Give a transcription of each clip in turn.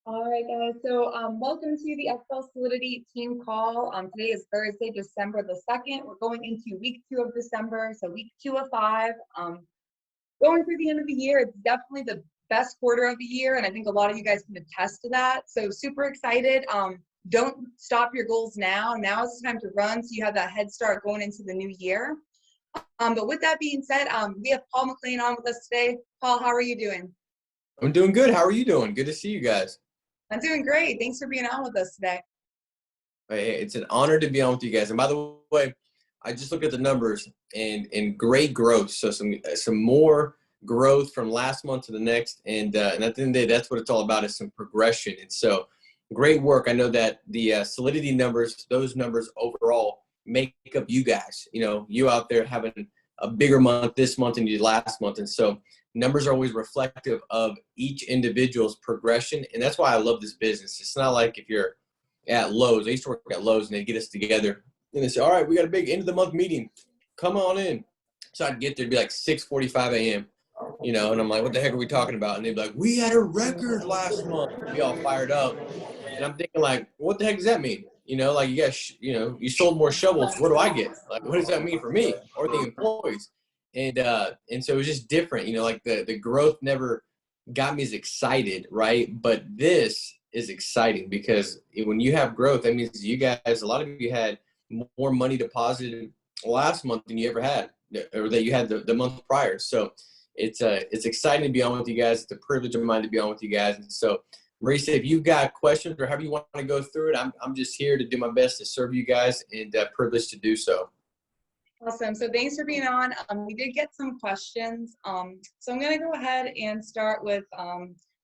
All right, guys. So welcome to the FFL Solidity team call. Today is Thursday, December the 2nd. We're going into week 2 of December, so week 2 of 5. Going through the end of the year, it's definitely the best quarter of the year, and I think a lot of you guys can attest to that. So super excited. Don't stop your goals now. Now is the time to run, so you have that head start going into the new year. But with that being said, we have Paul McClain on with us today. Paul, how are you doing? I'm doing good. How are you doing? Good to see you guys. I'm doing great. Thanks for being on with us today. Hey, it's an honor to be on with you guys. And by the way, I just looked at the numbers and great growth. So some more growth from last month to the next. And at the end of the day, that's what it's all about, is some progression. And so great work. I know that the Solidity numbers, those numbers overall make up you guys. You know, you out there having a bigger month this month than you did last month. And so numbers are always reflective of each individual's progression. And that's why I love this business. It's not like if you're at Lowe's. I used to work at Lowe's, and they'd get us together. And they say, all right, we got a big end of the month meeting. Come on in. So I'd get there, it'd be like 6:45 a.m., you know, and I'm like, what the heck are we talking about? And they'd be like, we had a record last month. Be all fired up. And I'm thinking, like, what the heck does that mean? You know, like, you guys, you know, you sold more shovels. What do I get? Like, what does that mean for me or the employees? And so it was just different, you know, like the growth never got me as excited, right? But this is exciting because when you have growth, that means you guys, a lot of you had more money deposited last month than you ever had, or that you had the month prior. So it's exciting to be on with you guys. It's a privilege of mine to be on with you guys. And so, Marisa, if you've got questions or however you want to go through it, I'm just here to do my best to serve you guys, and privileged to do so. Awesome. So thanks for being on. We did get some questions. So I'm going to go ahead and start with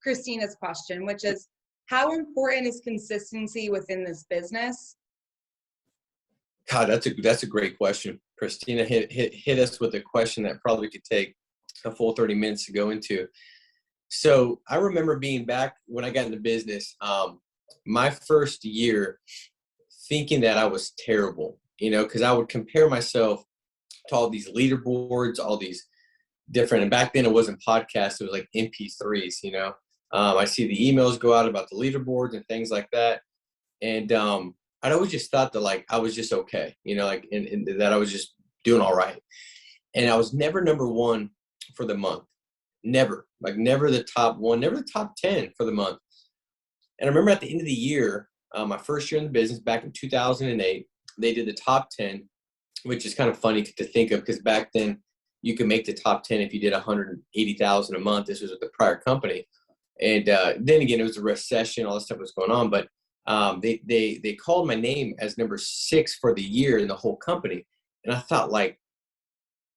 Christina's question, which is, how important is consistency within this business? God, that's a great question. Christina hit us with a question that probably could take a full 30 minutes to go into. So I remember being back when I got into business, my first year, thinking that I was terrible, you know, because I would compare myself to all these leaderboards, all these different, and back then it wasn't podcasts, it was like MP3s, you know. I see the emails go out about the leaderboards and things like that. And I'd always just thought that, like, I was just okay, you know, like, and that I was just doing all right. And I was never number one for the month. Never. Like, never the top one, never the top 10 for the month. And I remember at the end of the year, my first year in the business back in 2008, they did the top 10, which is kind of funny to think of because back then you could make the top 10 if you did 180,000 a month. This was with the prior company. And then again, it was a recession, all this stuff was going on. But they called my name as number 6 for the year in the whole company. And I thought, like,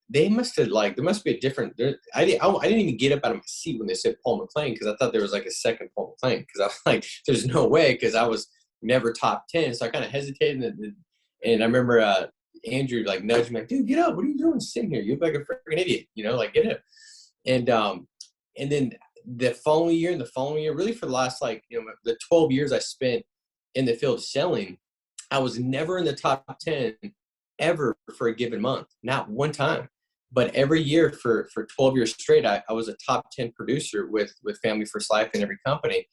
they must have, like, there must be a different, I didn't even get up out of my seat when they said Paul McClain, because I thought there was like a second Paul McClain, because I was like, there's no way, because I was never top 10. So I kind of hesitated. And I remember Andrew, like, nudged me, like, dude, get up. What are you doing sitting here? You look like a freaking idiot, you know, like, get up. And then the following year, really for the last, like, you know, the 12 years I spent in the field selling, I was never in the top 10 ever for a given month, not one time. But every year for 12 years straight, I was a top 10 producer with Family First Life in every company.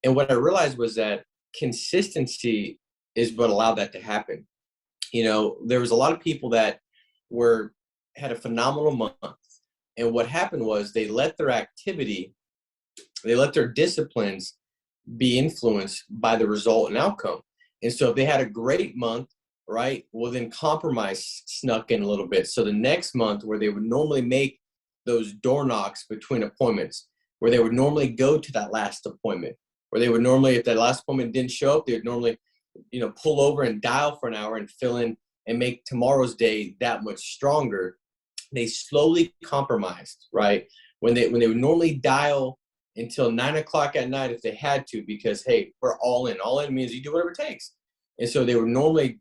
And what I realized was that consistency is what allowed that to happen. You know, there was a lot of people that had a phenomenal month. And what happened was they let their disciplines be influenced by the result and outcome. And so if they had a great month, right, well, then compromise snuck in a little bit. So the next month, where they would normally make those door knocks between appointments, where they would normally go to that last appointment, where they would normally, if that last appointment didn't show up, they would normally, you know, pull over and dial for an hour and fill in and make tomorrow's day that much stronger. They slowly compromised, right? When they would normally dial until 9 o'clock at night if they had to, because, hey, we're all in. All in means you do whatever it takes. And so they would normally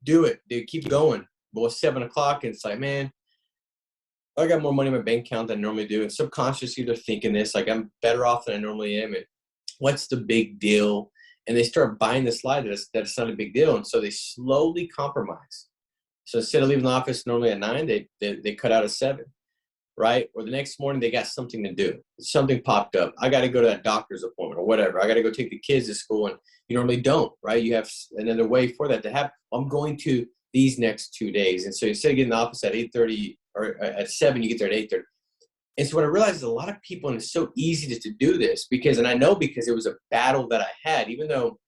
do it. They keep going. But it's 7 o'clock, and it's like, man, I got more money in my bank account than I normally do. And subconsciously they're thinking this, like, I'm better off than I normally am. And what's the big deal? And they start buying this lie that it's not a big deal. And so they slowly compromise. So instead of leaving the office normally at 9, they cut out at 7. right? Or the next morning they got something to do. Something popped up. I got to go to that doctor's appointment or whatever. I got to go take the kids to school, and you normally don't, right? You have another way for that to happen. I'm going to these next 2 days. And so instead of getting in the office at 8:30 or at 7, you get there at 8:30. And so what I realized is a lot of people, and it's so easy to do this because, and I know because it was a battle that I had, even though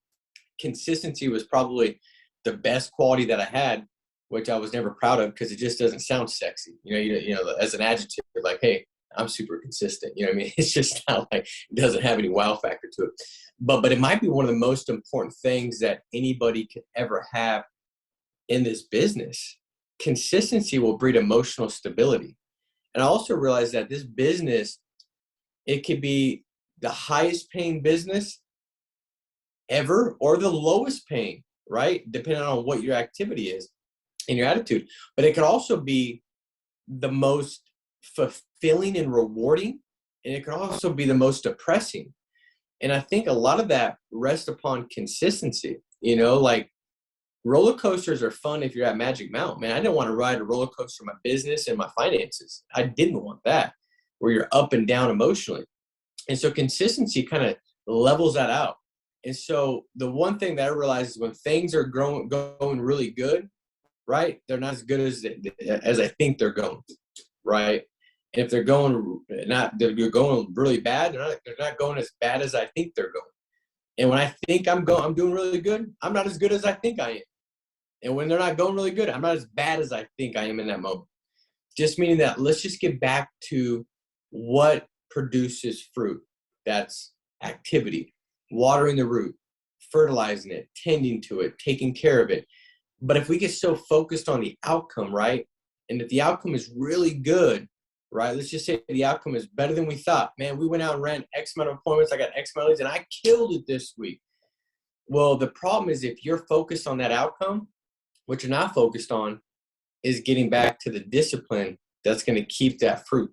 consistency was probably the best quality that I had, which I was never proud of because it just doesn't sound sexy. You know, as an adjective, like, hey, I'm super consistent. You know what I mean? It's just not like, it doesn't have any wow factor to it. But it might be one of the most important things that anybody could ever have in this business. Consistency will breed emotional stability. And I also realized that this business, it could be the highest paying business ever or the lowest paying, right? Depending on what your activity is and your attitude. But it could also be the most fulfilling and rewarding, and it could also be the most depressing. And I think a lot of that rests upon consistency. You know, like roller coasters are fun if you're at Magic Mountain. Man, I didn't want to ride a roller coaster in my business and my finances. I didn't want that, where you're up and down emotionally. And so consistency kind of levels that out. And so the one thing that I realized is when things are going really good, right, they're not as good as I think they're going, right? And if they're going they're going really bad, they're not going as bad as I think they're going. And when I think I'm doing really good, I'm not as good as I think I am. And when they're not going really good, I'm not as bad as I think I am in that moment. Just meaning that let's just get back to what produces fruit. That's activity, watering the root, fertilizing it, tending to it, taking care of it. But if we get so focused on the outcome, right? And if the outcome is really good, right? Let's just say the outcome is better than we thought. Man, we went out and ran X amount of appointments. I got X amount of leads and I killed it this week. Well, the problem is if you're focused on that outcome, what you're not focused on is getting back to the discipline that's going to keep that fruit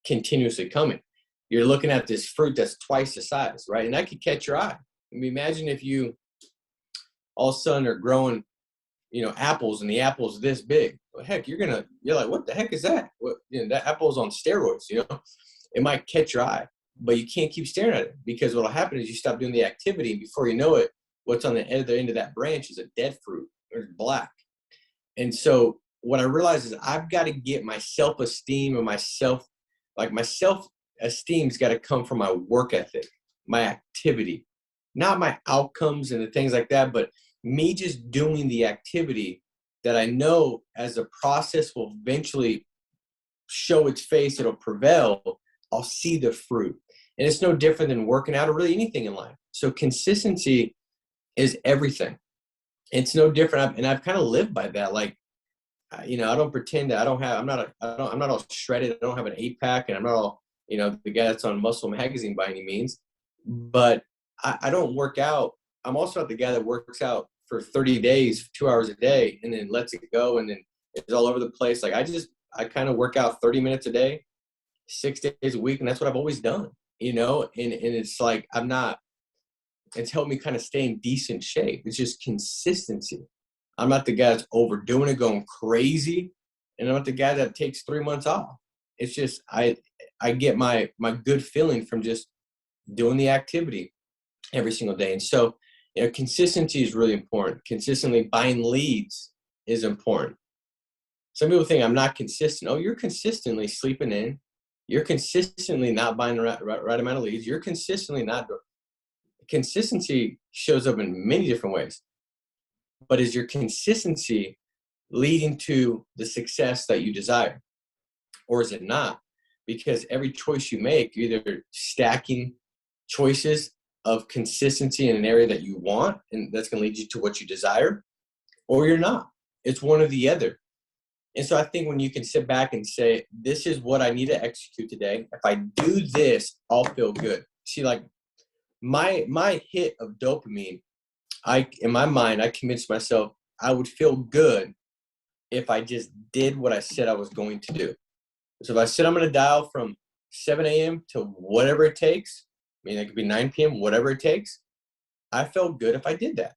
continuously coming. You're looking at this fruit that's twice the size, right? And that could catch your eye. I mean, imagine if you all of a sudden are growing, you know, apples and the apple's this big. Well, heck, you're like, what the heck is that? What, you know, that apple's on steroids, you know? It might catch your eye, but you can't keep staring at it because what'll happen is you stop doing the activity, and before you know it, what's on the end of that branch is a dead fruit. It's black. And so what I realized is I've got to get my self-esteem and my self-esteem's got to come from my work ethic, my activity, not my outcomes and the things like that, but me just doing the activity that I know as the process will eventually show its face, it'll prevail. I'll see the fruit. And it's no different than working out or really anything in life. So consistency is everything. It's no different. I've kind of lived by that. Like, you know, I don't pretend that I'm not all shredded. I don't have an 8-pack and I'm not all, you know, the guy that's on Muscle Magazine by any means, but I don't work out. I'm also not the guy that works out for 30 days, 2 hours a day, and then lets it go. And then it's all over the place. Like I kind of work out 30 minutes a day, 6 days a week. And that's what I've always done, you know, and it's like, it's helped me kind of stay in decent shape. It's just consistency. I'm not the guy that's overdoing it, going crazy. And I'm not the guy that takes 3 months off. It's just, I get my good feeling from just doing the activity every single day. And so, you know, consistency is really important. Consistently buying leads is important. Some people think I'm not consistent. Oh, you're consistently sleeping in. You're consistently not buying the right amount of leads. You're consistently not. Consistency shows up in many different ways. But is your consistency leading to the success that you desire? Or is it not? Because every choice you make, you're either stacking choices of consistency in an area that you want, and that's going to lead you to what you desire, or you're not. It's one or the other. And so I think when you can sit back and say, this is what I need to execute today. If I do this, I'll feel good. See, like my hit of dopamine, in my mind, I convinced myself I would feel good if I just did what I said I was going to do. So if I said I'm going to dial from 7 a.m. to whatever it takes, I mean, it could be 9 p.m., whatever it takes, I felt good if I did that.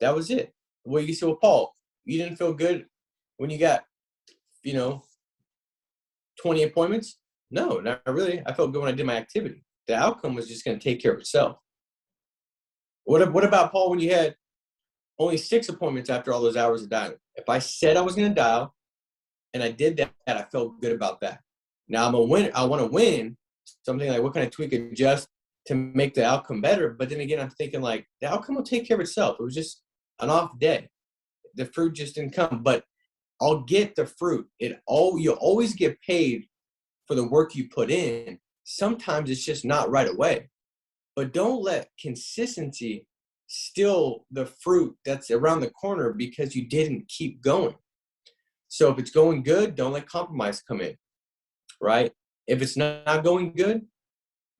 That was it. Well, you say, well, Paul, you didn't feel good when you got, you know, 20 appointments? No, not really. I felt good when I did my activity. The outcome was just going to take care of itself. What about, Paul, when you had only 6 appointments after all those hours of dialing? If I said I was going to dial and I did that, I felt good about that. Now I'm a win. I want to win. Something like, what can I tweak, adjust to make the outcome better? But then again, I'm thinking like the outcome will take care of itself. It was just an off day. The fruit just didn't come, but I'll get the fruit. You always get paid for the work you put in. Sometimes it's just not right away, but don't let consistency steal the fruit that's around the corner because you didn't keep going. So if it's going good, don't let compromise come in, right? If it's not going good,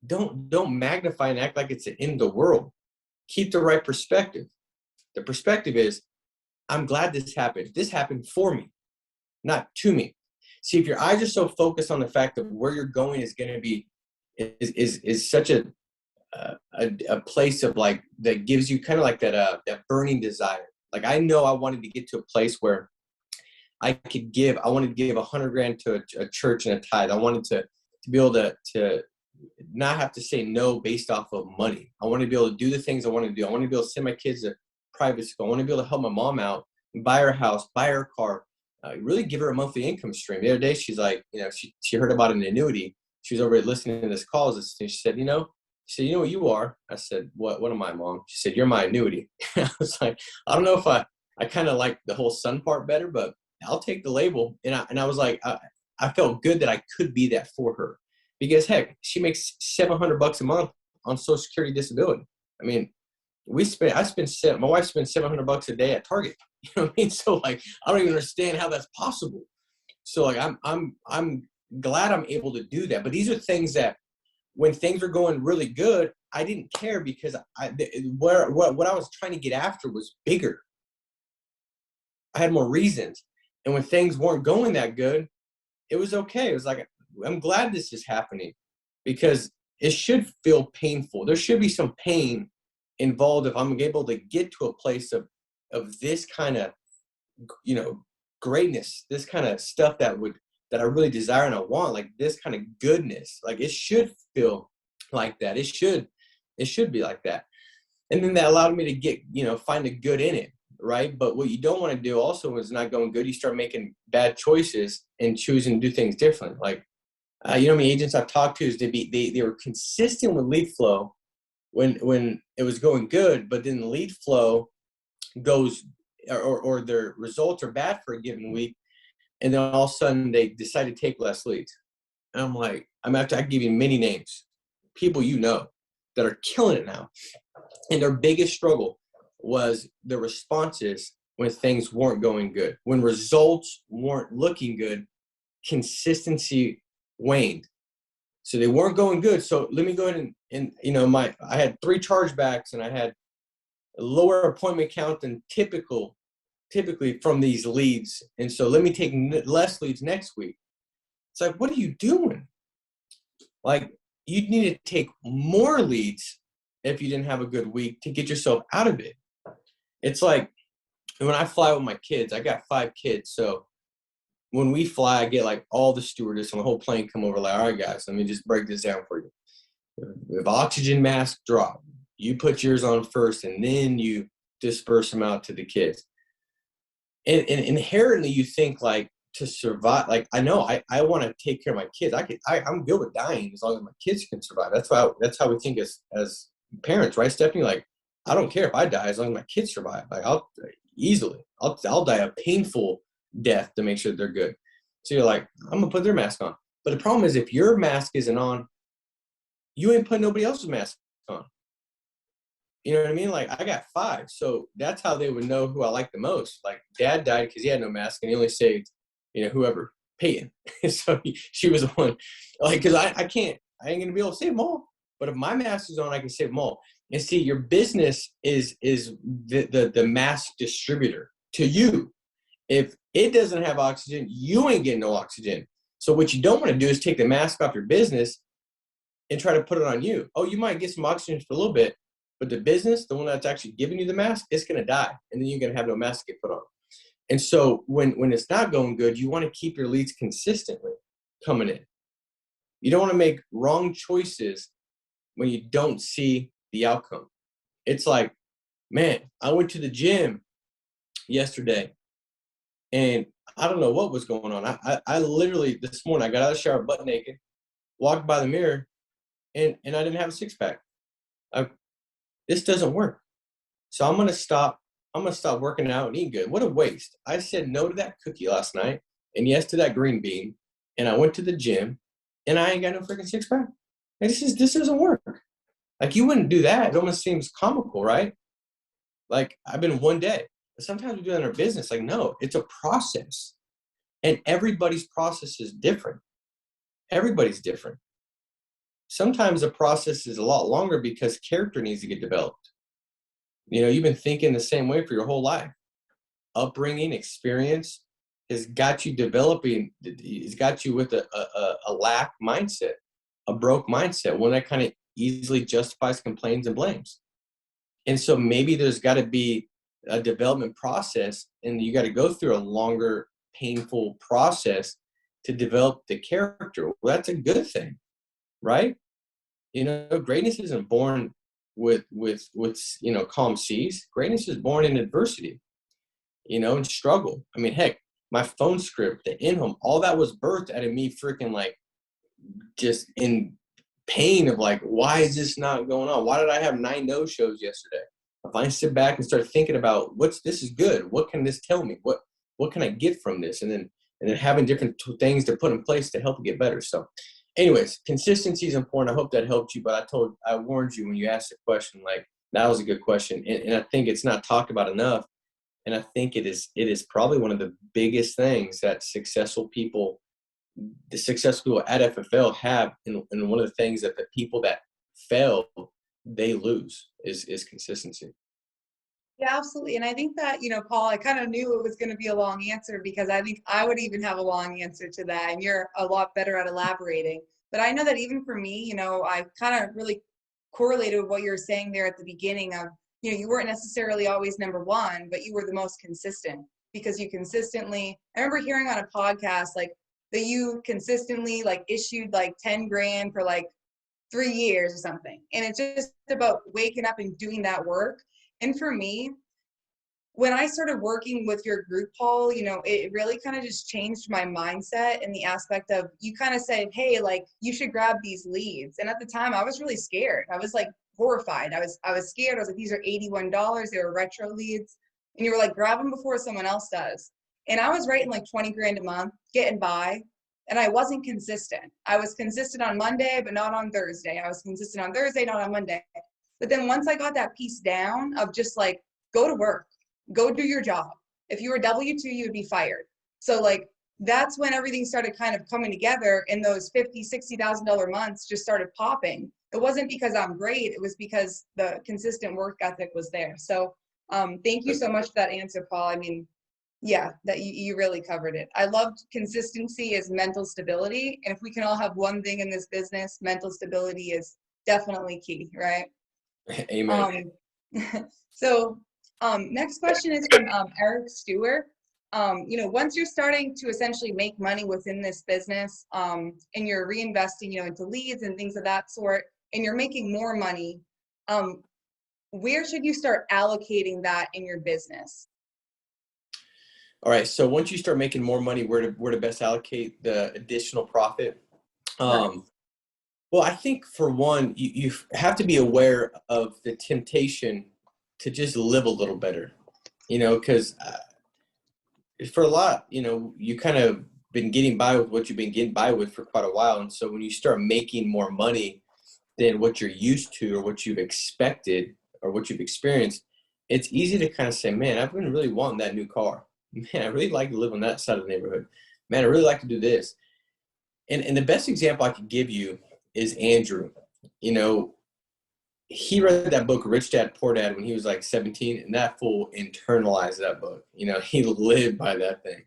don't magnify and act like it's the end of the world. Keep the right perspective. The perspective is, I'm glad this happened. This happened for me, not to me. See, if your eyes are so focused on the fact that where you're going is going to be, is such a place of like, that gives you kind of like that burning desire. Like, I know I wanted to get to a place where I wanted to give $100,000 to a church and a tithe. I wanted to be able to not have to say no based off of money. I want to be able to do the things I want to do. I want to be able to send my kids to private school. I want to be able to help my mom out, buy her house, buy her car, really give her a monthly income stream. The other day, she's like, she heard about an annuity. She was over listening to this call. And she said, you know what you are? I said, what am I, Mom? She said, you're my annuity. I was like, I don't know if I kind of like the whole son part better, but I'll take the label. And I was like, I felt good that I could be that for her, because heck, she makes $700 a month on Social Security disability. I mean, my wife spends $700 a day at Target. You know what I mean? So like, I don't even understand how that's possible. So like, I'm glad I'm able to do that. But these are things that when things were going really good, I didn't care, because what I was trying to get after was bigger. I had more reasons. And when things weren't going that good, it was okay. It was like, I'm glad this is happening, because it should feel painful. There should be some pain involved if I'm able to get to a place of this kind of, greatness, this kind of stuff that I really desire and I want, like this kind of goodness. Like, it should feel like that. It should be like that. And then that allowed me to get, find the good in it. Right. But what you don't want to do also when it's not going good, you start making bad choices and choosing to do things different. Like, how many agents I've talked to is they were consistent with lead flow when it was going good, but then the lead flow goes or their results are bad for a given week. And then all of a sudden they decide to take less leads. And I'm like, I can give you many names, people that are killing it now. And their biggest struggle was the responses when things weren't going good. When results weren't looking good, consistency waned. So they weren't going good. So let me go ahead and I had 3 chargebacks and I had a lower appointment count than typically from these leads. And so let me take less leads next week. It's like, what are you doing? Like, you need to take more leads if you didn't have a good week to get yourself out of it. It's like when I fly with my kids, I got 5 kids. So when we fly, I get like all the stewardess on the whole plane come over like, all right, guys, let me just break this down for you. If oxygen mask drop, you put yours on first and then you disperse them out to the kids. And inherently you think like to survive, like I know I want to take care of my kids. I'm good with dying as long as my kids can survive. That's how we think as parents, right, Stephanie? Like, I don't care if I die as long as my kids survive. Like, I'll die a painful death to make sure that they're good. So you're like, I'm gonna put their mask on. But the problem is, if your mask isn't on, you ain't putting nobody else's mask on. You know what I mean? Like, I got 5, so that's how they would know who I like the most. Like, Dad died because he had no mask, and he only saved, whoever, Peyton. So she was the one. Like, because I ain't gonna be able to save them all. But if my mask is on, I can save them all. And see, your business is the mask distributor to you. If it doesn't have oxygen, you ain't getting no oxygen. So what you don't want to do is take the mask off your business and try to put it on you. Oh, you might get some oxygen for a little bit, but the business, the one that's actually giving you the mask, it's going to die. And then you're going to have no mask to get put on. And so when it's not going good, you want to keep your leads consistently. coming in. You don't want to make wrong choices when you don't see the outcome. It's like, man, I went to the gym yesterday and I don't know what was going on. I literally this morning, I got out of the shower butt naked, walked by the mirror, and I didn't have a six pack. This doesn't work. So I'm gonna stop working out and eat good. What a waste. I said no to that cookie last night and yes to that green bean. And I went to the gym and I ain't got no freaking six pack. And this doesn't work. Like, you wouldn't do that. It almost seems comical, right? Like, I've been one day. But sometimes we do that in our business. Like, no, it's a process. And everybody's process is different. Everybody's different. Sometimes the process is a lot longer because character needs to get developed. You know, you've been thinking the same way for your whole life. Upbringing, experience has got you developing, has got you with a lack mindset, a broke mindset, one that kind of easily justifies, complains, and blames. And so maybe there's got to be a development process, and you got to go through a longer, painful process to develop the character. Well, that's a good thing, right? You know, greatness isn't born with calm seas. Greatness is born in adversity, and struggle. I mean, heck, my phone script, the in-home, all that was birthed out of me freaking like just in pain of like, why is this not going on? Why did I have 9 no-shows yesterday? If I sit back and start thinking about this is good, what can this tell me? What can I get from this? And then having different things to put in place to help it get better. So anyways, consistency is important. I hope that helped you, but I warned you when you asked the question, like, that was a good question. And I think it's not talked about enough. And I think it is probably one of the biggest things that the successful people at FFL have. And one of the things that the people that fail, they lose is consistency. Yeah, absolutely. And I think that, Paul, I kind of knew it was going to be a long answer because I think I would even have a long answer to that. And you're a lot better at elaborating. But I know that even for me, I kind of really correlated with what you were saying there at the beginning of, you weren't necessarily always number one, but you were the most consistent because you consistently, I remember hearing on a podcast, like, that you consistently like issued like 10 grand for like 3 years or something. And it's just about waking up and doing that work. And for me, when I started working with your group, Paul, it really kind of just changed my mindset in the aspect of, you kind of said, hey, like, you should grab these leads. And at the time I was really scared. I was like horrified. I was scared. I was like, these are $81. They were retro leads. And you were like, grab them before someone else does. And I was writing like 20 grand a month, getting by. And I wasn't consistent. I was consistent on Monday, but not on Thursday. I was consistent on Thursday, not on Monday. But then once I got that piece down of just like, go to work, go do your job. If you were W-2, you would be fired. So like, that's when everything started kind of coming together, and those $50,000, $60,000 months just started popping. It wasn't because I'm great. It was because the consistent work ethic was there. So thank you so much for that answer, Paul. I mean, yeah, that you really covered it. I loved consistency as mental stability. And if we can all have one thing in this business, mental stability is definitely key, right? Amen. So next question is from Eric Stewart. Once you're starting to essentially make money within this business, and you're reinvesting, into leads and things of that sort, and you're making more money, where should you start allocating that in your business? All right. So once you start making more money, where to best allocate the additional profit? Right. Well, I think for one, you have to be aware of the temptation to just live a little better, because for a lot, you kind of been getting by with what you've been getting by with for quite a while. And so when you start making more money than what you're used to or what you've expected or what you've experienced, it's easy to kind of say, man, I've been really wanting that new car. Man, I really like to live on that side of the neighborhood. Man, I really like to do this. And the best example I could give you is Andrew. He read that book, Rich Dad, Poor Dad, when he was like 17, and that fool internalized that book. He lived by that thing.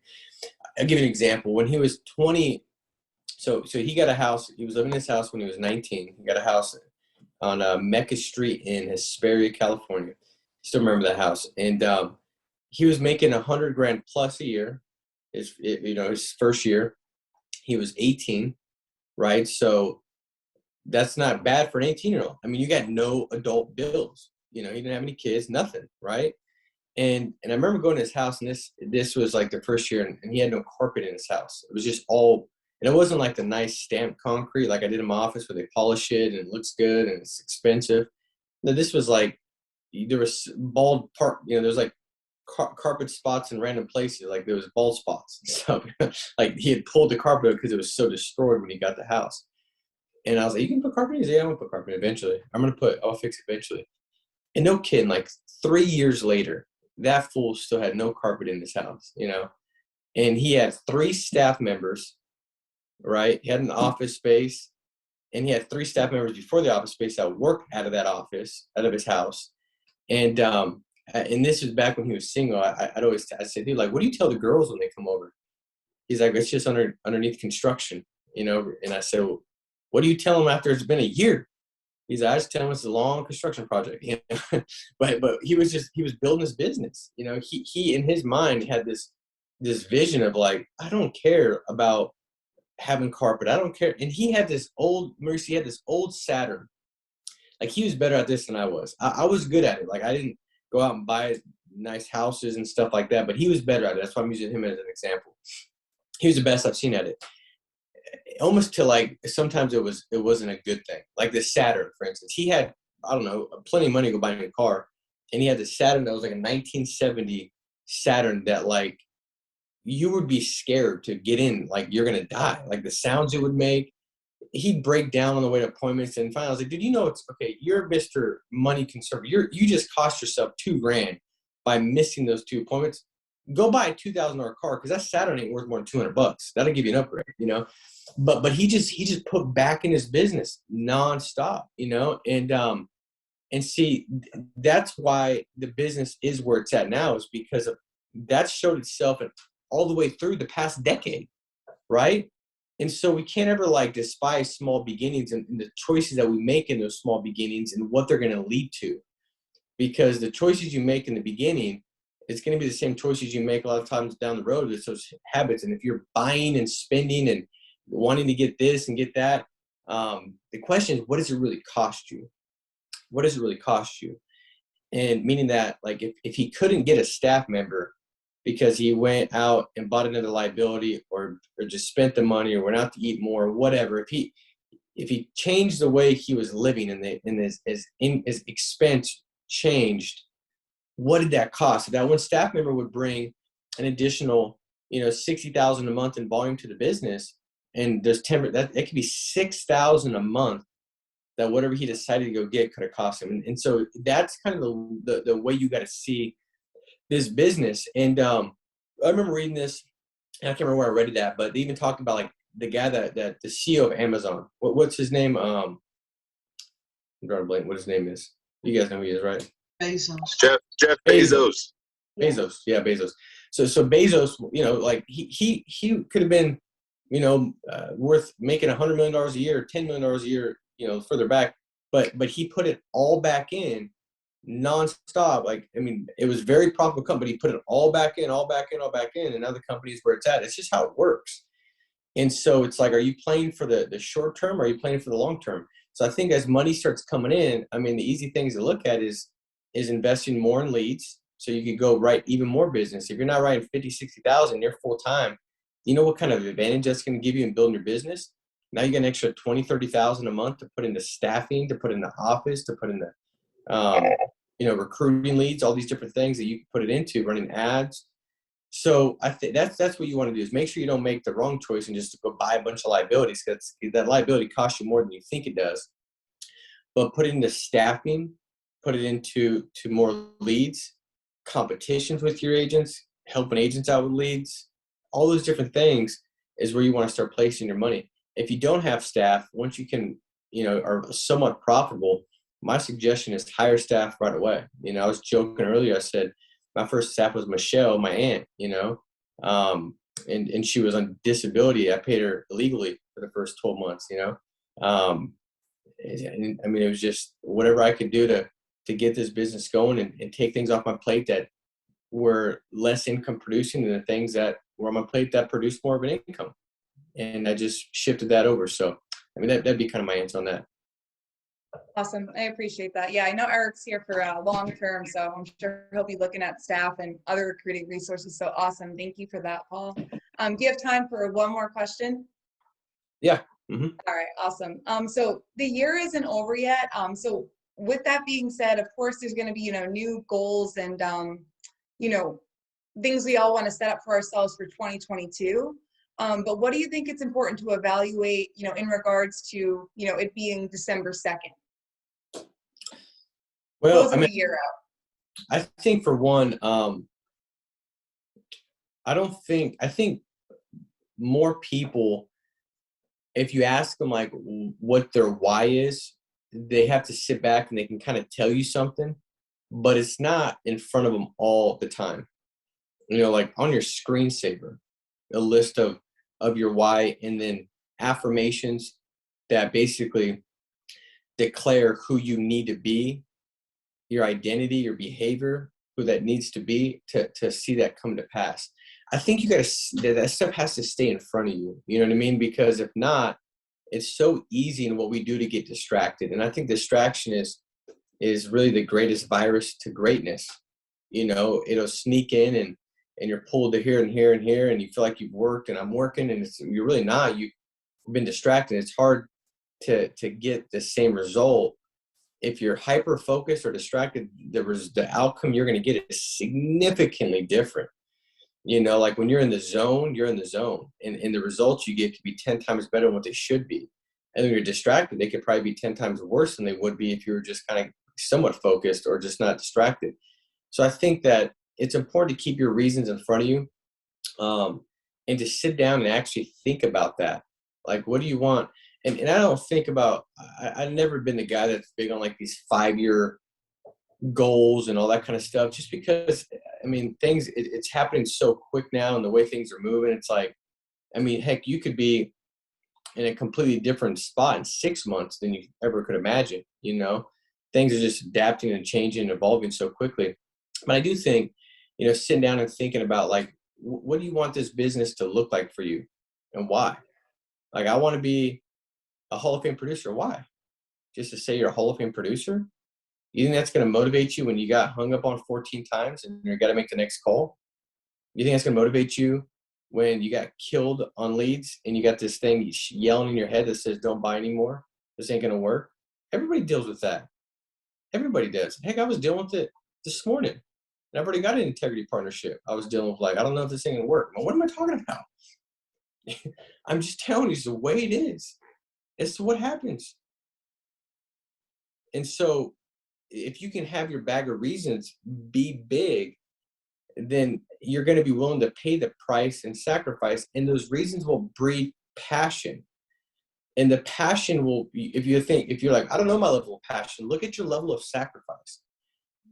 I'll give you an example. When he was 20, so he got a house. He was living in his house when he was 19. He got a house on Mecca Street in Hesperia, California. Still remember that house. And he was making $100,000 plus a year, his first year. He was 18, right? So that's not bad for an 18-year-old. I mean, you got no adult bills. You know, he didn't have any kids, nothing, right? And I remember going to his house, and this was like the first year, and he had no carpet in his house. It was just all, and it wasn't like the nice stamped concrete like I did in my office where they polish it and it looks good and it's expensive. No, this was like, there was bald part, you know, there's like carpet spots in random places, like there was bald spots and stuff. Like he had pulled the carpet because it was so destroyed when he got the house. And I was like, you can put carpet in? He said, yeah, I'm gonna put carpet in eventually. I'll fix it eventually. And no kidding, like 3 years later, that fool still had no carpet in his house, you know? And he had 3 staff members, right? He had an office space, and he had 3 staff members before the office space that worked out of that office, out of his house. And this was back when he was single. I'd say, dude, like, what do you tell the girls when they come over? He's like, it's just underneath construction, you know? And I said, well, what do you tell them after it's been a year? He's like, I just tell him it's a long construction project. You know? but he was building his business. You know, he in his mind had this vision of like, I don't care about having carpet. I don't care. And he had this old Saturn. Like he was better at this than I was. I was good at it. Like I didn't go out and buy nice houses and stuff like that, but he was better at it. That's why I'm using him as an example. He was the best I've seen at it. Almost to like, sometimes it wasn't a good thing. Like the Saturn, for instance, he had, I don't know, plenty of money to go buy a new car. And he had the Saturn that was like a 1970 Saturn that like, you would be scared to get in, like you're going to die. Like the sounds it would make, he'd break down on the way to appointments. And finally I was like, dude, you know, it's okay. You're Mr. Money Conservative. You just cost yourself $2,000 by missing those 2 appointments. Go buy a $2,000 car, because that Saturn ain't worth more than $200. That'll give you an upgrade, you know. But he just put back in his business nonstop, you know. And see, that's why the business is where it's at now, is because of that showed itself all the way through the past decade, right? And so we can't ever like despise small beginnings and the choices that we make in those small beginnings and what they're going to lead to, because the choices you make in the beginning, it's going to be the same choices you make a lot of times down the road. It's those habits. And if you're buying and spending and wanting to get this and get that, the question is, what does it really cost you? What does it really cost you? And meaning that, like, if he couldn't get a staff member because he went out and bought another liability or just spent the money or went out to eat more or whatever, if he changed the way he was living and his expense changed, what did that cost? So that one staff member would bring an additional, you know, $60,000 a month in volume to the business, and there's that could be $6,000 a month that whatever he decided to go get could have cost him. And so that's kind of the way you got to see this business. And I remember reading this, and I can't remember where I read it at, but they even talked about like the guy that the CEO of Amazon. What's his name? I'm drawing a blank. What his name is? You guys know who he is, right? Bezos. Jeff Bezos. Bezos. Yeah, Bezos. So Bezos, you know, like he could have been, you know, worth making $100 million a year, $10 million a year, you know, further back, but he put it all back in nonstop. Like, I mean, it was very profitable company. He put it all back in, and now the company's where it's at. It's just how it works. And so it's like, are you playing for the short term, or are you playing for the long term? So I think as money starts coming in, I mean, the easy things to look at is investing more in leads. So you could go write even more business. If you're not writing 50, 60,000, you're full time. You know what kind of advantage that's going to give you in building your business? Now you get an extra 20, 30,000 a month to put into staffing, to put in the office, to put in the, you know, recruiting leads, all these different things that you can put it into, running ads. So I think that's what you want to do, is make sure you don't make the wrong choice and just go buy a bunch of liabilities, because that liability costs you more than you think it does. But put it into staffing, put it into more leads, competitions with your agents, helping agents out with leads, all those different things is where you want to start placing your money. If you don't have staff, once you can, you know, are somewhat profitable, my suggestion is hire staff right away. You know, I was joking earlier. I said my first staff was Michelle, my aunt, you know, and she was on disability. I paid her illegally for the first 12 months, you know. And, I mean, it was just whatever I could do to get this business going and take things off my plate that were less income producing than the things that were on my plate that produced more of an income. and I just shifted that over. So, I mean, that'd be kind of my answer on that. Awesome. I appreciate that. Yeah, I know Eric's here for long term, so I'm sure he'll be looking at staff and other recruiting resources. So awesome. Thank you for that, Paul. Do you have time for one more question? Yeah. Mm-hmm. All right, awesome. So the year isn't over yet. So with that being said, of course, there's going to be, new goals and, things we all want to set up for ourselves for 2022. But what do you think it's important to evaluate, in regards to, it being December 2nd? Well, Closing the year out. I think for one, I think more people, if you ask them like what their why is, they have to sit back and they can kind of tell you something, but it's not in front of them all the time. Like on your screensaver, a list of your why, and then affirmations that basically declare who you need to be, your identity, your behavior, who that needs to be to see that come to pass. I think you got to, that stuff has to stay in front of you. You know what I mean? Because if not, it's so easy in what we do to get distracted. And I think distraction is really the greatest virus to greatness. It'll sneak in and you're pulled to here and here and here, and you feel like you've worked and I'm working, and you're really not. You've been distracted. It's hard to get the same result. If you're hyper focused or distracted, the outcome you're going to get is significantly different. Like when you're in the zone, and the results you get could be 10 times better than what they should be. And when you're distracted, they could probably be 10 times worse than they would be if you were just kind of somewhat focused or just not distracted. So I think that it's important to keep your reasons in front of you, and to sit down and actually think about that. Like, what do you want? And I don't think about, I've never been the guy that's big on like these 5-year goals and all that kind of stuff, just because, it's happening so quick now, and the way things are moving, it's like, heck, you could be in a completely different spot in 6 months than you ever could imagine. Things are just adapting and changing and evolving so quickly. But I do think, sitting down and thinking about like, what do you want this business to look like for you, and why? Like, I want to be a Hall of Fame producer. Why? Just to say you're a Hall of Fame producer? You think that's going to motivate you when you got hung up on 14 times and you got to make the next call? You think that's going to motivate you when you got killed on leads and you got this thing yelling in your head that says, don't buy anymore? This ain't going to work. Everybody deals with that. Everybody does. Heck, I was dealing with it this morning. And I've already got an integrity partnership. I was dealing with like, I don't know if this ain't going to work. Well, what am I talking about? I'm just telling you, it's the way it is. It's what happens. And so if you can have your bag of reasons be big, then you're going to be willing to pay the price and sacrifice. And those reasons will breed passion. And the passion will, if you're like, I don't know my level of passion, look at your level of sacrifice.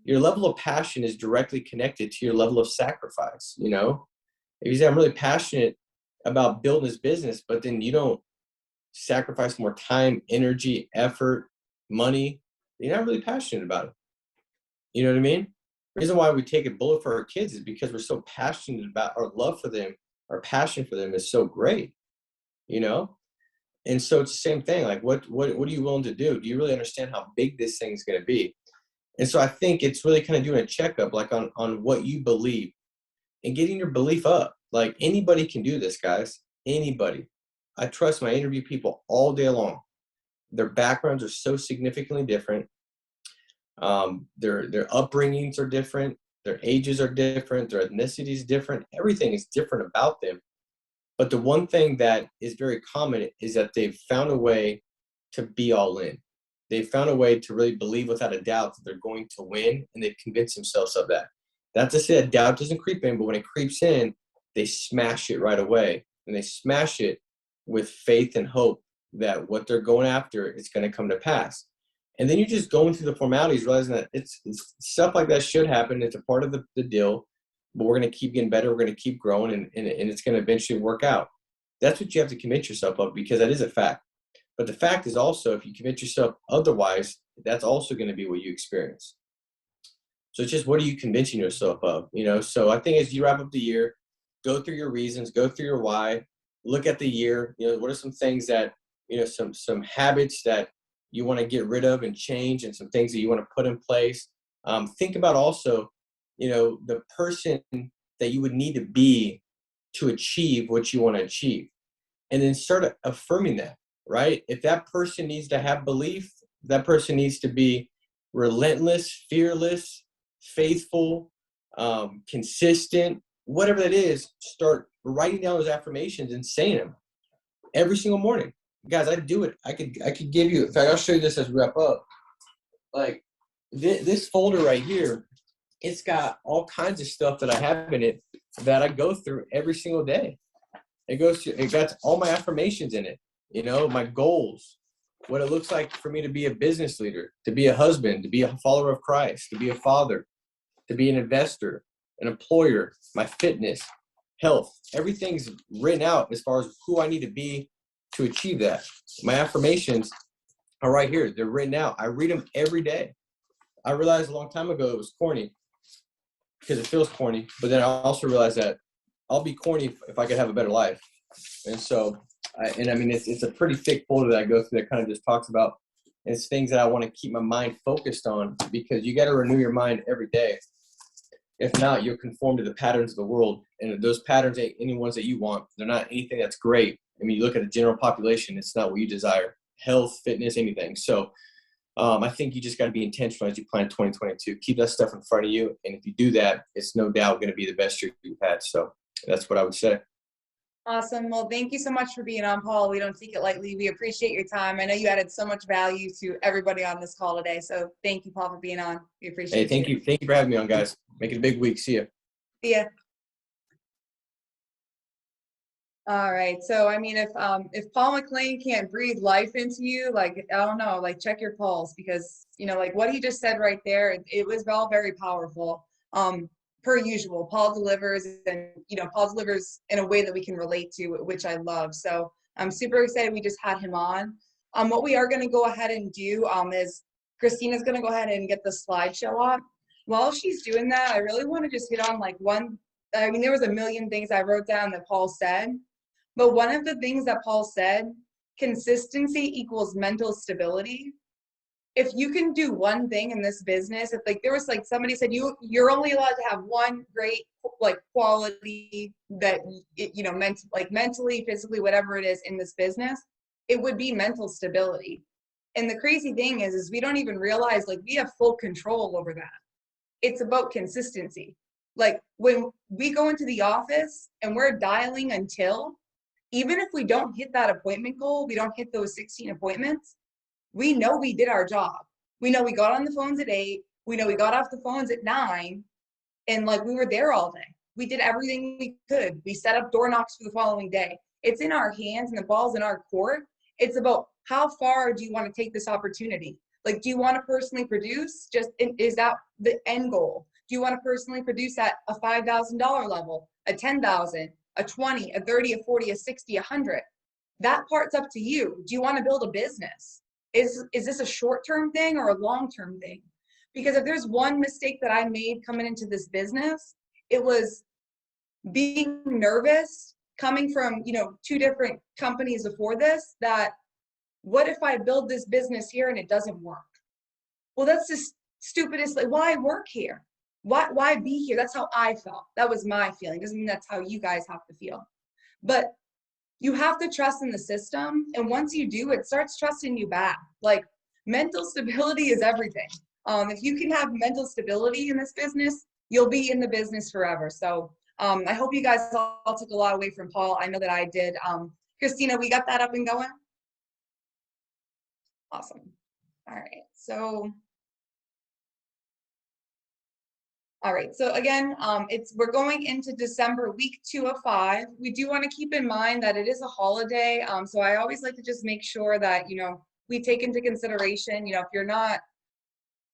Your level of passion is directly connected to your level of sacrifice. If you say, I'm really passionate about building this business, but then you don't sacrifice more time, energy, effort, money, you're not really passionate about it. You know what I mean? The reason why we take a bullet for our kids is because we're so passionate about our love for them. Our passion for them is so great, And so it's the same thing. Like, what are you willing to do? Do you really understand how big this thing is going to be? And so I think it's really kind of doing a checkup, like on what you believe and getting your belief up. Like, anybody can do this, guys. Anybody. I trust my interview people all day long. Their backgrounds are so significantly different. Their upbringings are different. Their ages are different. Their ethnicity is different. Everything is different about them. But the one thing that is very common is that they've found a way to be all in. They've found a way to really believe without a doubt that they're going to win, and they've convinced themselves of that. Not to say that doubt doesn't creep in, but when it creeps in, they smash it right away. And they smash it with faith and hope that what they're going after is going to come to pass. And then you're just going through the formalities, realizing that it's stuff like that should happen. It's a part of the deal, but we're going to keep getting better. We're going to keep growing, and it's going to eventually work out. That's what you have to commit yourself of, because that is a fact. But the fact is also, if you commit yourself otherwise, that's also going to be what you experience. So it's just, what are you convincing yourself of? So I think as you wrap up the year, go through your reasons, go through your why, look at the year. What are some things that, some habits that you want to get rid of and change, and some things that you want to put in place. Think about also, the person that you would need to be to achieve what you want to achieve. And then start affirming that, right? If that person needs to have belief, that person needs to be relentless, fearless, faithful, consistent, whatever that is, start writing down those affirmations and saying them every single morning. Guys, I do it. I could give you, in fact, I'll show you this as we wrap up. Like this folder right here, it's got all kinds of stuff that I have in it that I go through every single day. It got all my affirmations in it, my goals, what it looks like for me to be a business leader, to be a husband, to be a follower of Christ, to be a father, to be an investor, an employer, my fitness, health. Everything's written out as far as who I need to be to achieve that. My affirmations are right here. They're written out. I read them every day. I realized a long time ago it was corny because it feels corny, but then I also realized that I'll be corny if I could have a better life. And so, it's a pretty thick folder that I go through that kind of just talks about, and it's things that I want to keep my mind focused on, because you got to renew your mind every day. If not, you'll conform to the patterns of the world, and those patterns ain't any ones that you want. They're not anything that's great. You look at the general population, it's not what you desire. Health, fitness, anything. So I think you just got to be intentional as you plan 2022. Keep that stuff in front of you. And if you do that, it's no doubt going to be the best year you've had. So that's what I would say. Awesome. Well, thank you so much for being on, Paul. We don't take it lightly. We appreciate your time. I know you added so much value to everybody on this call today. So thank you, Paul, for being on. We appreciate it. Hey, thank you. Thank you for having me on, guys. Make it a big week. See ya. See ya. All right. So, if Paul McClain can't breathe life into you, I don't know, check your pulse, because, what he just said right there, it was all very powerful. Per usual, Paul delivers, and, Paul delivers in a way that we can relate to, which I love. So I'm super excited we just had him on. What we are going to go ahead and do is Christina's going to go ahead and get the slideshow up. While she's doing that, I really want to just hit on one. There was a million things I wrote down that Paul said, but one of the things that Paul said, consistency equals mental stability. If you can do one thing in this business, if there was somebody said you're only allowed to have one great quality that mentally, physically, whatever it is in this business, it would be mental stability. And the crazy thing is we don't even realize we have full control over that. It's about consistency. When we go into the office and we're dialing until, even if we don't hit that appointment goal, we don't hit those 16 appointments, we know we did our job. We know we got on the phones at 8. We know we got off the phones at 9. And we were there all day. We did everything we could. We set up door knocks for the following day. It's in our hands and the ball's in our court. It's about how far do you want to take this opportunity? Do you want to personally produce? Is that the end goal? Do you want to personally produce at a $5,000 level, a $10,000, a 20, a 30, a 40, a 60, 100? That part's up to you. Do you want to build a business? Is this a short-term thing or a long-term thing? Because if there's one mistake that I made coming into this business, it was being nervous, coming from, 2 different companies before this, that what if I build this business here and it doesn't work? Well, that's just stupidest. Why work here? Why be here? That's how I felt. That was my feeling. Doesn't mean that's how you guys have to feel. But you have to trust in the system. And once you do, it starts trusting you back. Mental stability is everything. If you can have mental stability in this business, you'll be in the business forever. So I hope you guys all took a lot away from Paul. I know that I did. Christina, we got that up and going? Awesome. All right. So again, we're going into December, week 2 of 5. We do want to keep in mind that it is a holiday. So I always like to just make sure that, we take into consideration,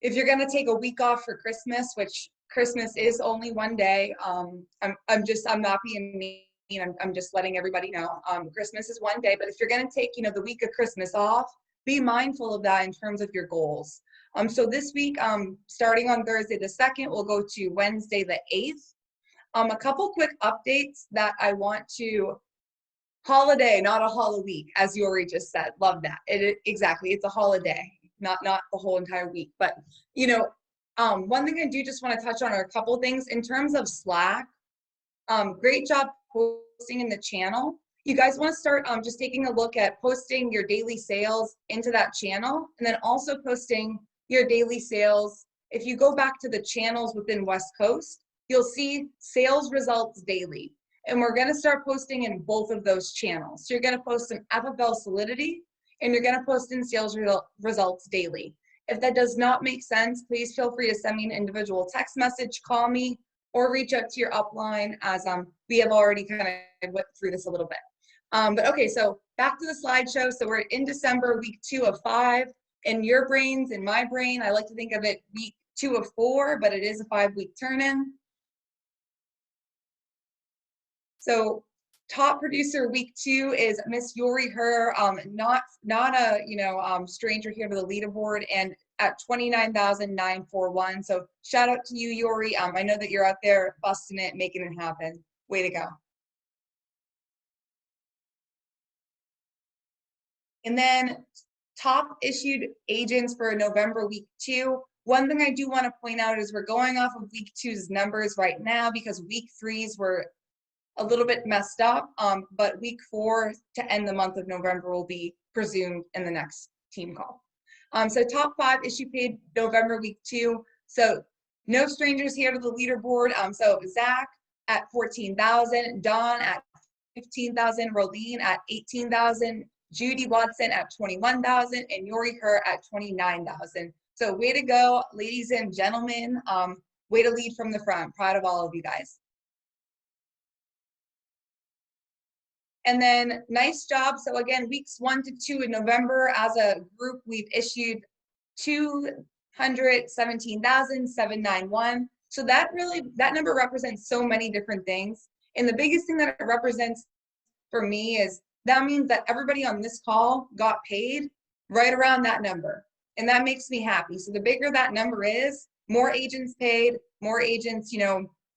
if you're going to take a week off for Christmas, which Christmas is only one day. I'm not being mean. I'm just letting everybody know. Christmas is one day, but if you're going to take, the week of Christmas off, be mindful of that in terms of your goals. So this week, starting on Thursday the 2nd, we'll go to Wednesday the 8th. A couple quick updates that I want to Holiday, not a holiday week, as Yori just said. Love that. Exactly. It's a holiday, not the whole entire week. But you know, one thing I do just want to touch on are a couple things in terms of Slack. Great job posting in the channel. You guys want to start just taking a look at posting your daily sales into that channel, and then also posting your daily sales. If you go back to the channels within West Coast, you'll see sales results daily. And we're going to start posting in both of those channels. So you're going to post in FFL Solidity, and you're going to post in sales results daily. If that does not make sense, please feel free to send me an individual text message, call me, or reach out to your upline, as we have already kind of went through this a little bit. But okay, so back to the slideshow. So we're in December, week 2 of 5. In your brains, in my brain, I like to think of it week 2 of 4, but it is a 5-week turn-in. So top producer week 2 is Miss Yori Her, not a stranger here to the leaderboard, and at 29,941. So shout out to you, Yori. I know that you're out there busting it, making it happen. Way to go. And then top issued agents for November week 2. One thing I do want to point out is we're going off of week 2's numbers right now because week 3's were a little bit messed up, but week 4 to end the month of November will be presumed in the next team call. So top 5 issue paid November week 2. So no strangers here to the leaderboard. So Zach at 14,000, Dawn at 15,000, Rolene at 18,000, Judy Watson at 21,000, and Yori Her at 29,000. So way to go, ladies and gentlemen. Way to lead from the front. Proud of all of you guys. And then nice job. So again, weeks 1 to 2 in November, as a group, we've issued 217,791. So that number represents so many different things. And the biggest thing that it represents for me is that means that everybody on this call got paid right around that number. And that makes me happy. So the bigger that number is, more agents paid, more agents,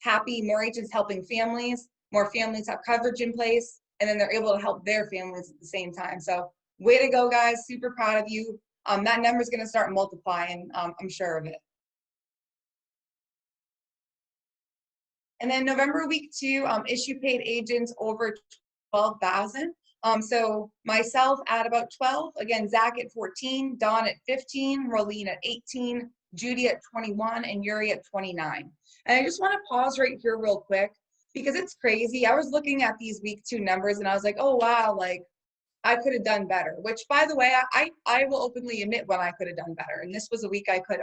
happy, more agents helping families, more families have coverage in place, and then they're able to help their families at the same time. So way to go, guys. Super proud of you. That number is going to start multiplying, I'm sure of it. And then November week 2, issue paid agents over 12,000. So myself at about 12, again, Zach at 14, Dawn at 15, Rolene at 18, Judy at 21, and Yuri at 29. And I just want to pause right here real quick, because it's crazy. I was looking at these week 2 numbers and I was like, oh, wow, like I could have done better, which by the way, I will openly admit when I could have done better. And this was a week I could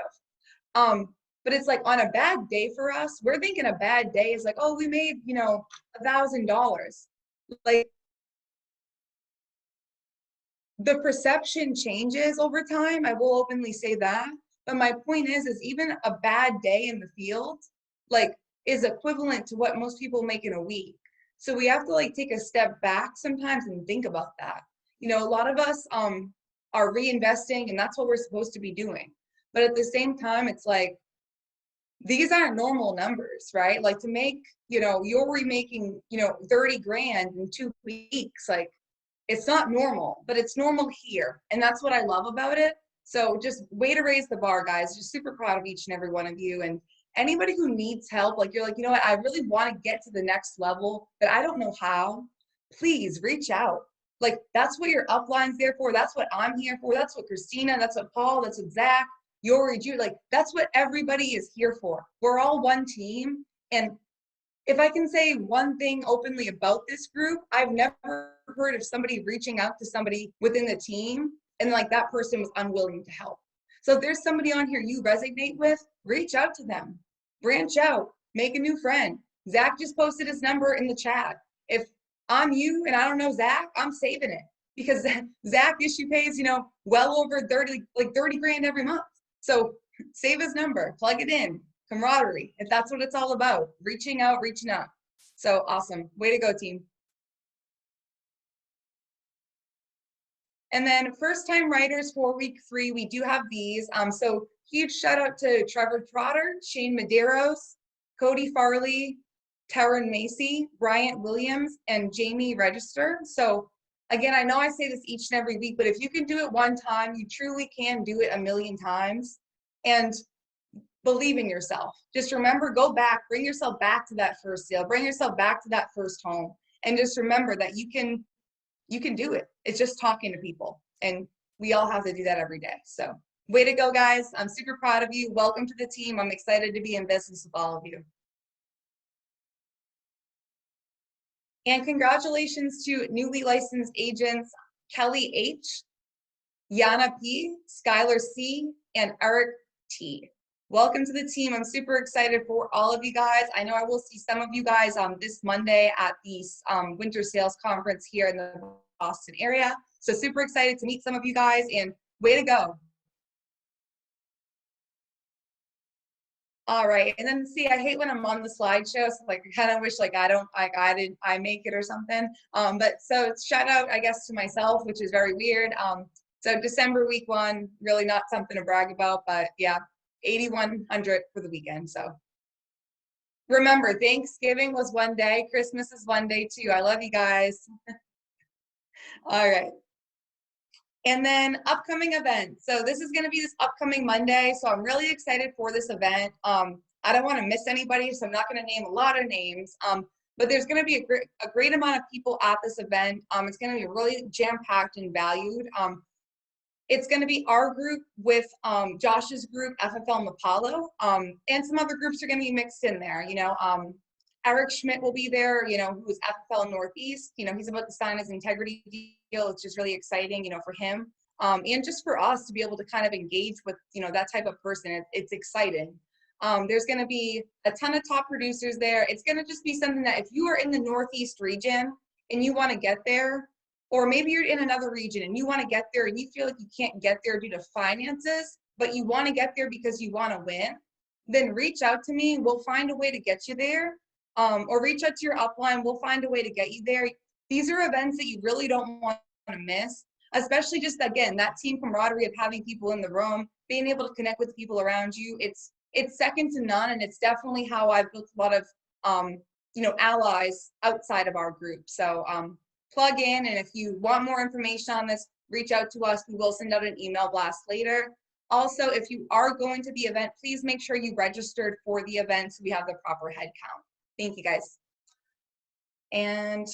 have. But it's like on a bad day for us, we're thinking a bad day is like, oh, we made, $1,000. Like the perception changes over time. I will openly say that. But my point is even a bad day in the field, like, is equivalent to what most people make in a week. So we have to like take a step back sometimes and think about that. A lot of us are reinvesting, and that's what we're supposed to be doing. But at the same time, it's like, these aren't normal numbers, right? Like to make, you're remaking, 30 grand in 2 weeks, like it's not normal, but it's normal here. And that's what I love about it. So just way to raise the bar, guys. Just super proud of each and every one of you. And anybody who needs help, like you're like, you know what, I really want to get to the next level, but I don't know how, please reach out. Like that's what your upline's there for. That's what I'm here for. That's what Christina, that's what Paul, that's what Zach, Yori, Jude, like that's what everybody is here for. We're all one team. And if I can say one thing openly about this group, I've never heard of somebody reaching out to somebody within the team and like that person was unwilling to help. So if there's somebody on here you resonate with, reach out to them, branch out, make a new friend. Zach just posted his number in the chat. If I'm you and I don't know Zach, I'm saving it because Zach issue pays, well over 30 grand every month. So save his number, plug it in, camaraderie. If that's what it's all about, reaching out. So awesome. Way to go, team. And then first time writers for week 3, we do have these. So huge shout out to Trevor Trotter, Shane Medeiros, Cody Farley, Taryn Macy, Bryant Williams, and Jamie Register. So again, I know I say this each and every week, but if you can do it one time, you truly can do it a million times. And believe in yourself. Just remember, go back, bring yourself back to that first sale, bring yourself back to that first home. And just remember that you can do it. It's just talking to people. And we all have to do that every day. So way to go, guys. I'm super proud of you. Welcome to the team. I'm excited to be in business with all of you. And congratulations to newly licensed agents Kelly H., Yana P., Skylar C., and Eric T. Welcome to the team. I'm super excited for all of you guys. I know I will see some of you guys this Monday at the winter sales conference here in the Boston area. So super excited to meet some of you guys, and way to go. All right, and then see, I hate when I'm on the slideshow, so like I kind of wish like I make it or something. But so shout out, I guess, to myself, which is very weird. So December week 1, really not something to brag about, but yeah, 8,100 for the weekend. So remember, Thanksgiving was one day, Christmas is one day too. I love you guys. All right. And then upcoming events. So this is going to be this upcoming Monday. So I'm really excited for this event. I don't want to miss anybody, so I'm not going to name a lot of names. But there's going to be a great amount of people at this event. It's going to be really jam-packed and valued. It's going to be our group with Josh's group, FFL Mapalo, and some other groups are going to be mixed in there. You know, Eric Schmidt will be there, you know, who's FFL Northeast. You know, he's about to sign his integrity deal. It's just really exciting, you know, for him. And just for us to be able to kind of engage with, you know, that type of person. It's exciting. There's going to be a ton of top producers there. It's going to just be something that if you are in the Northeast region and you want to get there, or maybe you're in another region and you want to get there and you feel like you can't get there due to finances, but you want to get there because you want to win, then reach out to me. We'll find a way to get you there. Or reach out to your upline. We'll find a way to get you there. These are events that you really don't want to miss, especially just, again, that team camaraderie of having people in the room, being able to connect with people around you. It's second to none, and it's definitely how I've built a lot of, you know, allies outside of our group. So plug in, and if you want more information on this, reach out to us. We will send out an email blast later. Also, if you are going to the event, please make sure you registered for the event so we have the proper head count. Thank you, guys. And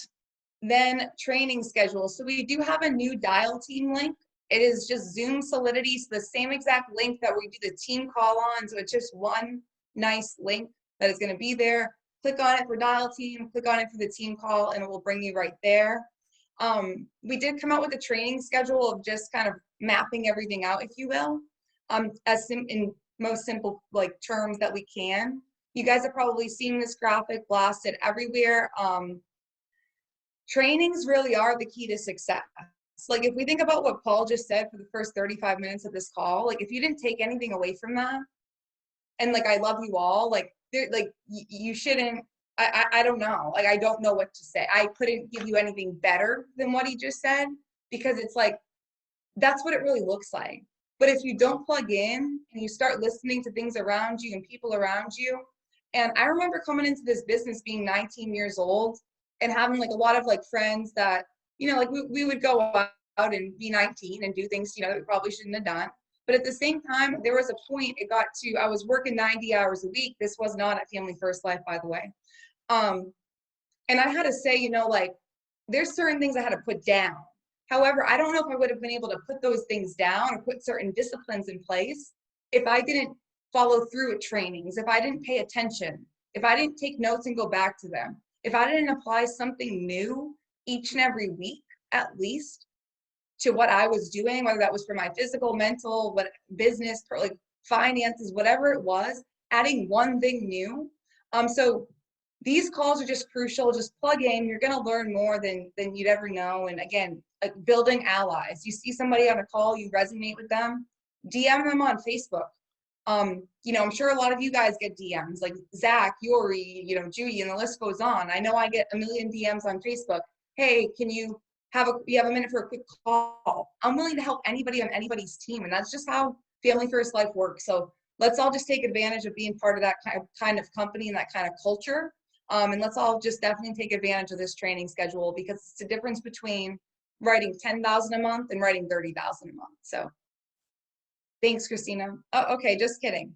then training schedule. So we do have a new dial team link. It is just Zoom Solidity, so the same exact link that we do the team call on. So it's just one nice link that is going to be there. Click on it for dial team, click on it for the team call, and it will bring you right there. We did come out with a training schedule of just kind of mapping everything out, if you will, in most simple like terms that we can. You guys have probably seen this graphic blasted everywhere. Trainings really are the key to success. Like if we think about what Paul just said for the first 35 minutes of this call, like if you didn't take anything away from that, and like I love you all, like you shouldn't, I don't know, like I don't know what to say. I couldn't give you anything better than what he just said, because it's like, that's what it really looks like. But if you don't plug in and you start listening to things around you and people around you, and I remember coming into this business being 19 years old and having like a lot of like friends that, you know, like we would go out and be 19 and do things, you know, that we probably shouldn't have done. But at the same time, there was a point it got to, I was working 90 hours a week. This was not at Family First Life, by the way. And I had to say, you know, like there's certain things I had to put down. However, I don't know if I would have been able to put those things down or put certain disciplines in place if I didn't follow through at trainings, if I didn't pay attention, if I didn't take notes and go back to them, if I didn't apply something new each and every week, at least, to what I was doing, whether that was for my physical, mental, what business, like finances, whatever it was, adding one thing new. So these calls are just crucial. Just plug in. You're going to learn more than you'd ever know. And again, like building allies. You see somebody on a call, you resonate with them, DM them on Facebook. You know, I'm sure a lot of you guys get DMs like Zach, Yuri, you know, Judy, and the list goes on. I know I get a million DMs on Facebook. Hey, can you have a minute for a quick call? I'm willing to help anybody on anybody's team. And that's just how Family First Life works. So let's all just take advantage of being part of that kind of company and that kind of culture. And let's all just definitely take advantage of this training schedule, because it's the difference between writing 10,000 a month and writing 30,000 a month. So thanks, Christina. Oh, okay, just kidding.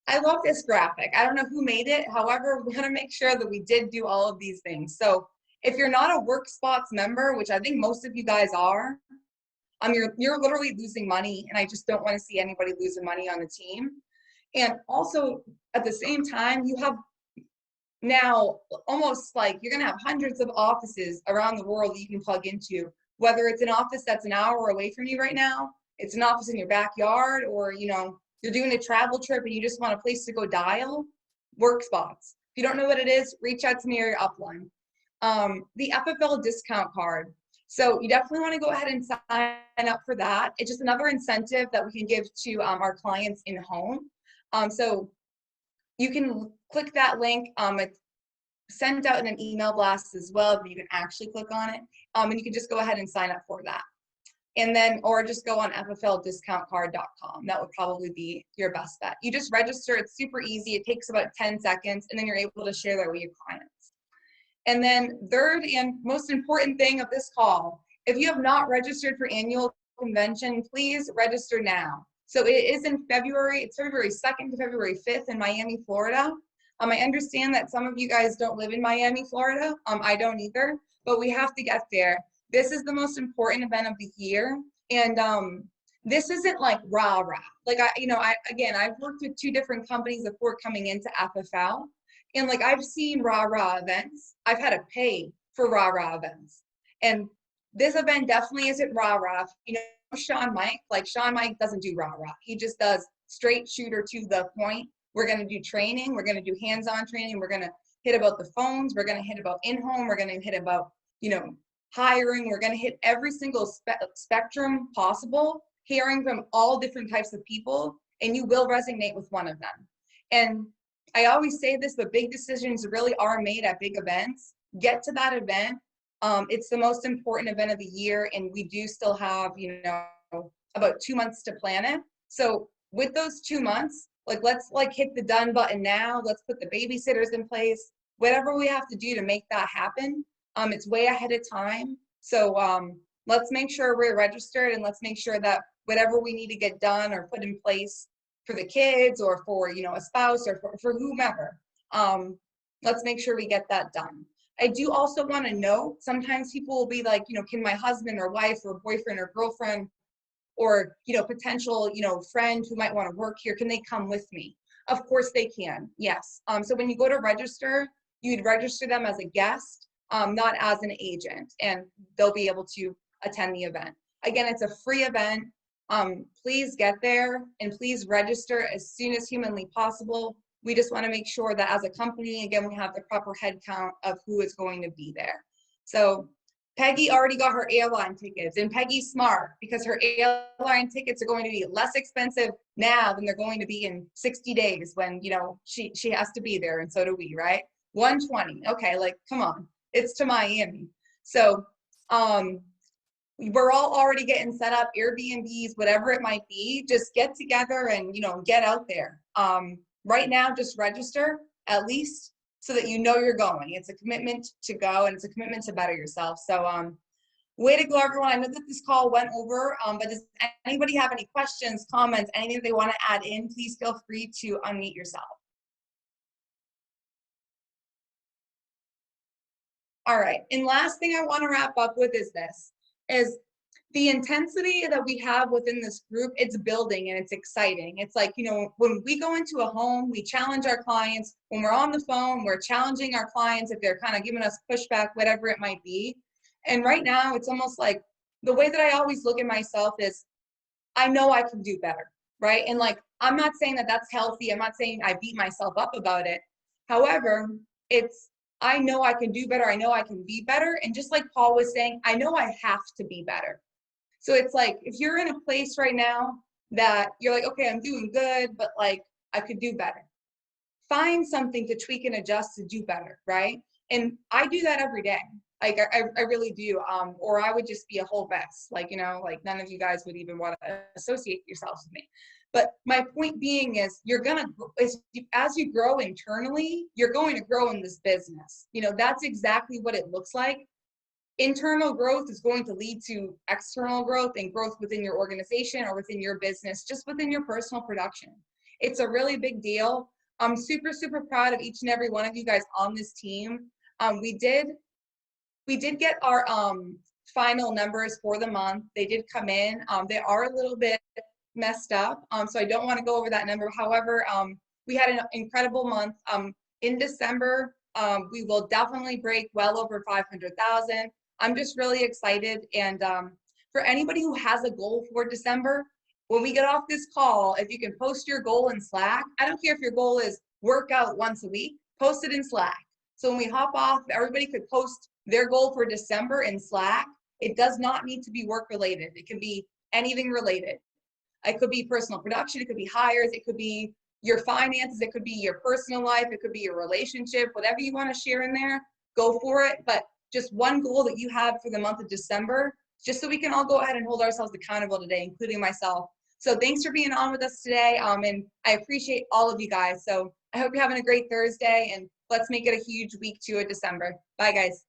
I love this graphic. I don't know who made it. However, we want to make sure that we did do all of these things. So if you're not a WorkSpots member, which I think most of you guys are, you're literally losing money, and I just don't want to see anybody losing money on the team. And also at the same time, you have now almost like you're going to have hundreds of offices around the world that you can plug into, whether it's an office that's an hour away from you right now, it's an office in your backyard, or you're doing a travel trip and you just want a place to go dial. WorkSpots. If you don't know what it is, reach out to me or your upline. The FFL discount card. So you definitely want to go ahead and sign up for that. It's just another incentive that we can give to our clients in home. So you can click that link. It's sent out in an email blast as well, but you can actually click on it. And you can just go ahead and sign up for that. And then, or just go on ffldiscountcard.com. That would probably be your best bet. You just register. It's super easy. It takes about 10 seconds, and then you're able to share that with your clients. And then third and most important thing of this call, if you have not registered for annual convention, please register now. So it is in February. It's February 2nd to February 5th in Miami, Florida. I understand that some of you guys don't live in Miami, Florida. I don't either, but we have to get there. This is the most important event of the year. And this isn't like rah-rah. Like, I've worked with 2 different companies before coming into FFL. And like, I've seen rah-rah events. I've had to pay for rah-rah events. And this event definitely isn't rah-rah. Sean Mike doesn't do rah-rah. He just does straight shooter to the point. We're going to do training. We're going to do hands-on training. We're going to hit about the phones. We're going to hit about in-home. We're going to hit about, hiring. We're going to hit every single spectrum possible, hearing from all different types of people, and you will resonate with one of them. And I always say this, but big decisions really are made at big events. Get to that event. It's the most important event of the year, and we do still have, about 2 months to plan it. So with those 2 months, let's hit the done button now. Let's put the babysitters in place, whatever we have to do to make that happen. It's way ahead of time. So let's make sure we're registered, and let's make sure that whatever we need to get done or put in place for the kids or for, a spouse or for whomever, let's make sure we get that done. I do also want to note, sometimes people will be like, can my husband or wife or boyfriend or girlfriend or, potential, friend who might want to work here, can they come with me? Of course they can, yes. So when you go to register, you'd register them as a guest, not as an agent, and they'll be able to attend the event. Again, it's a free event. Please get there and please register as soon as humanly possible. We just want to make sure that as a company, again, we have the proper head count of who is going to be there. So Peggy already got her airline tickets, and Peggy's smart because her airline tickets are going to be less expensive now than they're going to be in 60 days when, she has to be there, and so do we, right? 120, okay, come on, it's to Miami. So we're all already getting set up, Airbnbs, whatever it might be. Just get together and, get out there. Right now, just register at least so that you're going. It's a commitment to go, and it's a commitment to better yourself. So way to go, everyone. I know that this call went over, but does anybody have any questions, comments, anything they want to add in? Please feel free to unmute yourself. All right, and last thing I want to wrap up with is this, is the intensity that we have within this group. It's building and it's exciting. It's like, when we go into a home, we challenge our clients. When we're on the phone, we're challenging our clients if they're kind of giving us pushback, whatever it might be. And right now, it's almost like the way that I always look at myself is, I know I can do better, right? And I'm not saying that that's healthy. I'm not saying I beat myself up about it. However, I know I can do better. I know I can be better. And just like Paul was saying, I know I have to be better. So it's like, if you're in a place right now that you're like, okay, I'm doing good, but I could do better. Find something to tweak and adjust to do better, right? And I do that every day. I really do. Or I would just be a whole mess. None of you guys would even want to associate yourselves with me. But my point being is as you grow internally, you're going to grow in this business. You know, that's exactly what it looks like. Internal growth is going to lead to external growth and growth within your organization or within your business, just within your personal production. It's a really big deal. I'm super, super proud of each and every one of you guys on this team. We did get our final numbers for the month. They did come in. They are a little bit messed up, so I don't want to go over that number. However, we had an incredible month. In December, we will definitely break well over 500,000. I'm just really excited. And for anybody who has a goal for December, when we get off this call, if you can post your goal in Slack, I don't care if your goal is work out once a week, post it in Slack. So when we hop off, everybody could post their goal for December in Slack. It does not need to be work related. It can be anything related. It could be personal production. It could be hires. It could be your finances. It could be your personal life. It could be your relationship. Whatever you want to share in there, go for it. But just one goal that you have for the month of December, just so we can all go ahead and hold ourselves accountable today, including myself. So thanks for being on with us today. And I appreciate all of you guys. So I hope you're having a great Thursday, and let's make it a huge week 2 of December. Bye, guys.